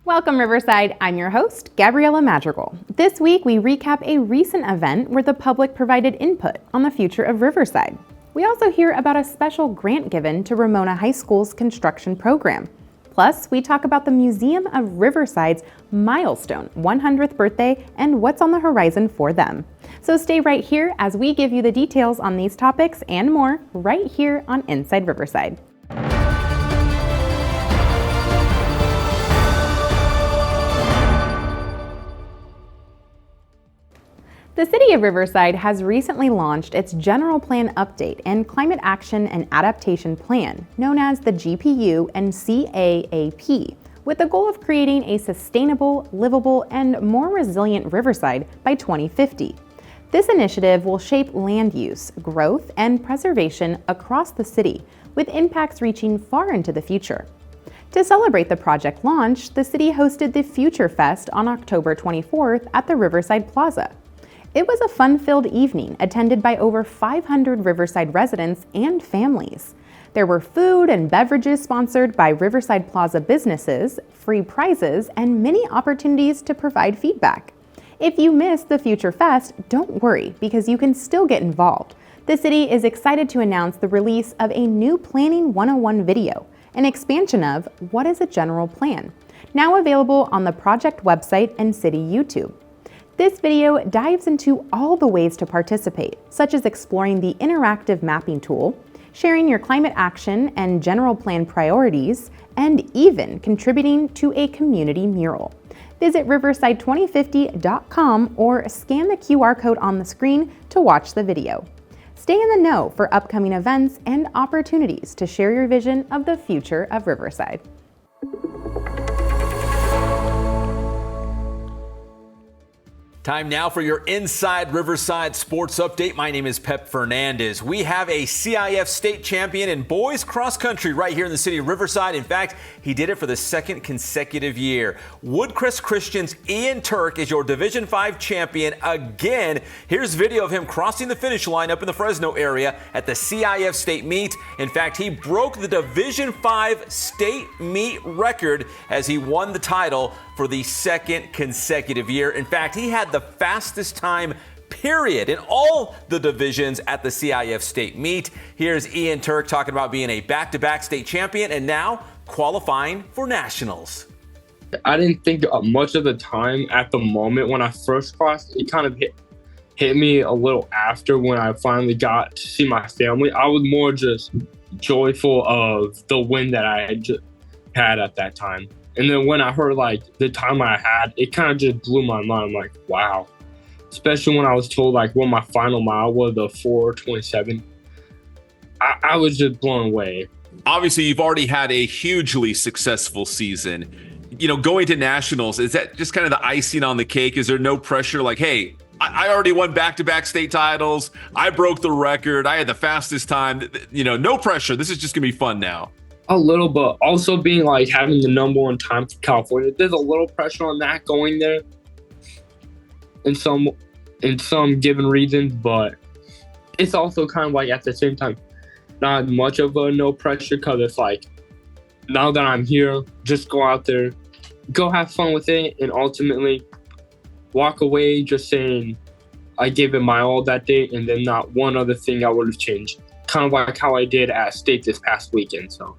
Welcome, Riverside. I'm your host, Gabriella Madrigal. This week, we recap a recent event where the public provided input on the future of Riverside. We also hear about a special grant given to Ramona High School's construction program. Plus, we talk about the Museum of Riverside's milestone 100th birthday and what's on the horizon for them. So stay right here as we give you the details on these topics and more right here on Inside Riverside. The City of Riverside has recently launched its General Plan Update and Climate Action and Adaptation Plan, known as the GPU and CAAP, with the goal of creating a sustainable, livable, and more resilient Riverside by 2050. This initiative will shape land use, growth, and preservation across the city, with impacts reaching far into the future. To celebrate the project launch, the city hosted the Future Fest on October 24th at the Riverside Plaza. It was a fun-filled evening attended by over 500 Riverside residents and families. There were food and beverages sponsored by Riverside Plaza businesses, free prizes, and many opportunities to provide feedback. If you missed the Future Fest, don't worry because you can still get involved. The city is excited to announce the release of a new Planning 101 video, an expansion of What is a General Plan, now available on the project website and city YouTube. This video dives into all the ways to participate, such as exploring the interactive mapping tool, sharing your climate action and general plan priorities, and even contributing to a community mural. Visit riverside2050.com or scan the QR code on the screen to watch the video. Stay in the know for upcoming events and opportunities to share your vision of the future of Riverside. Time now for your Inside Riverside Sports Update. My name is Pep Fernandez. We have a CIF state champion in boys cross country right here in the city of Riverside. In fact, he did it for the second consecutive year. Woodcrest Christian's Ian Turk is your Division 5 champion again. Here's video of him crossing the finish line up in the Fresno area at the CIF state meet. In fact, he broke the Division 5 state meet record as he won the title for the second consecutive year. In fact, he had the fastest time period in all the divisions at the CIF state meet. Here's Ian Turk talking about being a back-to-back state champion and now qualifying for nationals. I didn't think much of the time at the moment when I first crossed. It kind of hit me a little after when I finally got to see my family. I was more just joyful of the win that I had at that time. And then when I heard the time I had, it kind of just blew my mind. I'm like, wow. Especially when I was told what my final mile was, the 4:27. I was just blown away. Obviously, you've already had a hugely successful season. You know, going to nationals, is that just kind of the icing on the cake? Is there no pressure? Like, hey, I already won back-to-back state titles. I broke the record. I had the fastest time. You know, no pressure. This is just going to be fun now. A little, but also being having the number one time for California, there's a little pressure on that going there in some given reasons, but it's also kind of at the same time not much of a no pressure because it's now that I'm here, just go out there, go have fun with it, and ultimately walk away just saying I gave it my all that day, and then not one other thing I would have changed. Kind of like how I did at state this past weekend. So.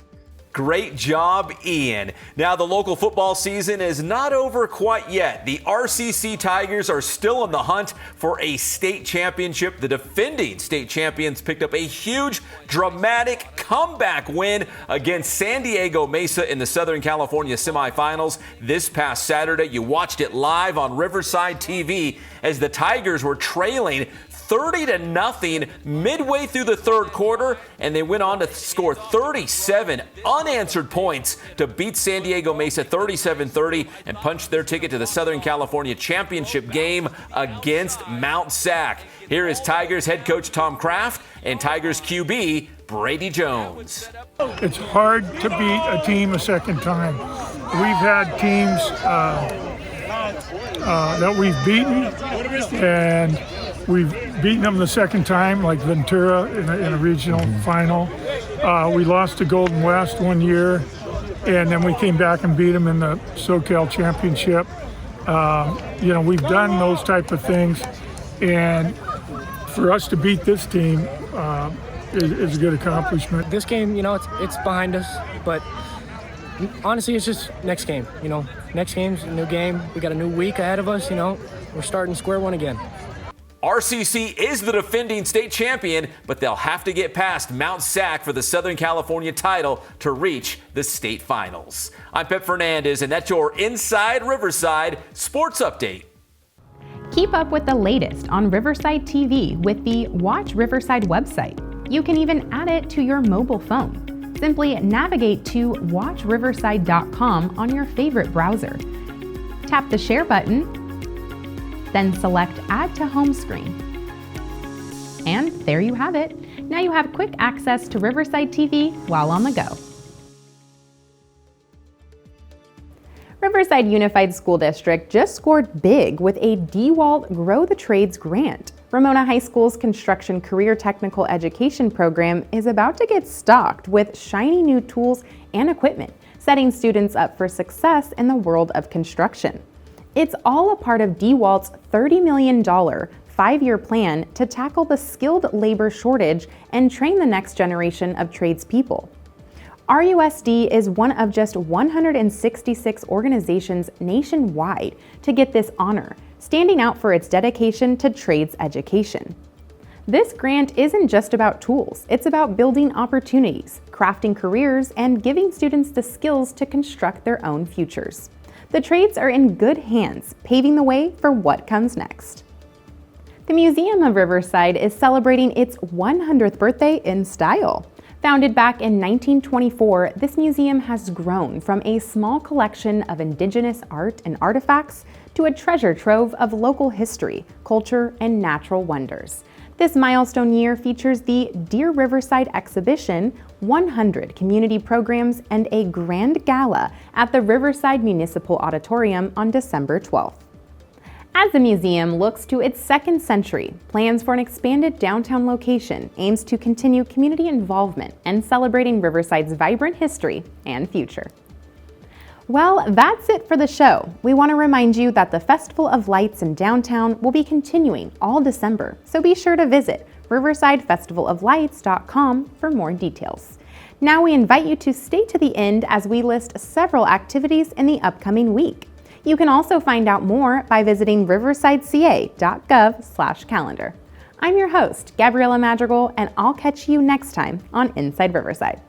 Great job, Ian. Now, the local football season is not over quite yet. The RCC Tigers are still on the hunt for a state championship. The defending state champions picked up a huge, dramatic comeback win against San Diego Mesa in the Southern California semifinals this past Saturday. You watched it live on Riverside TV as the Tigers were trailing 30-0 midway through the third quarter, and they went on to score 37 unanswered points to beat San Diego Mesa 37-30 and punch their ticket to the Southern California Championship game against Mount Sac. Here is Tigers head coach Tom Kraft and Tigers QB Brady Jones. It's hard to beat a team a second time. We've had teams that we've beaten, and we've beaten them the second time, like Ventura in a regional final. We lost to Golden West one year. and then we came back and beat them in the SoCal Championship. We've done those type of things, and for us to beat this team is a good accomplishment. This game, it's behind us, but honestly, it's just next game. Next game's a new game. We got a new week ahead of us. We're starting square one again. RCC is the defending state champion, but they'll have to get past Mount Sac for the Southern California title to reach the state finals. I'm Pep Fernandez, and that's your Inside Riverside Sports Update. Keep up with the latest on Riverside TV with the Watch Riverside website. You can even add it to your mobile phone. Simply navigate to watchriverside.com on your favorite browser. Tap the share button, then select Add to Home Screen. And there you have it. Now you have quick access to Riverside TV while on the go. Riverside Unified School District just scored big with a DeWalt Grow the Trades grant. Ramona High School's Construction Career Technical Education program is about to get stocked with shiny new tools and equipment, setting students up for success in the world of construction. It's all a part of DeWalt's $30 million 5-year plan to tackle the skilled labor shortage and train the next generation of tradespeople. RUSD is one of just 166 organizations nationwide to get this honor, standing out for its dedication to trades education. This grant isn't just about tools, it's about building opportunities, crafting careers, and giving students the skills to construct their own futures. The trades are in good hands, paving the way for what comes next. The Museum of Riverside is celebrating its 100th birthday in style. Founded back in 1924, this museum has grown from a small collection of indigenous art and artifacts to a treasure trove of local history, culture, and natural wonders. This milestone year features the Dear Riverside exhibition, 100 community programs, and a grand gala at the Riverside Municipal Auditorium on December 12th. As the museum looks to its second century, plans for an expanded downtown location aims to continue community involvement and celebrating Riverside's vibrant history and future. Well, that's it for the show. We want to remind you that the Festival of Lights in downtown will be continuing all December, so be sure to visit riversidefestivaloflights.com for more details. Now we invite you to stay to the end as we list several activities in the upcoming week. You can also find out more by visiting riversideca.gov/calendar. I'm your host, Gabriella Madrigal, and I'll catch you next time on Inside Riverside.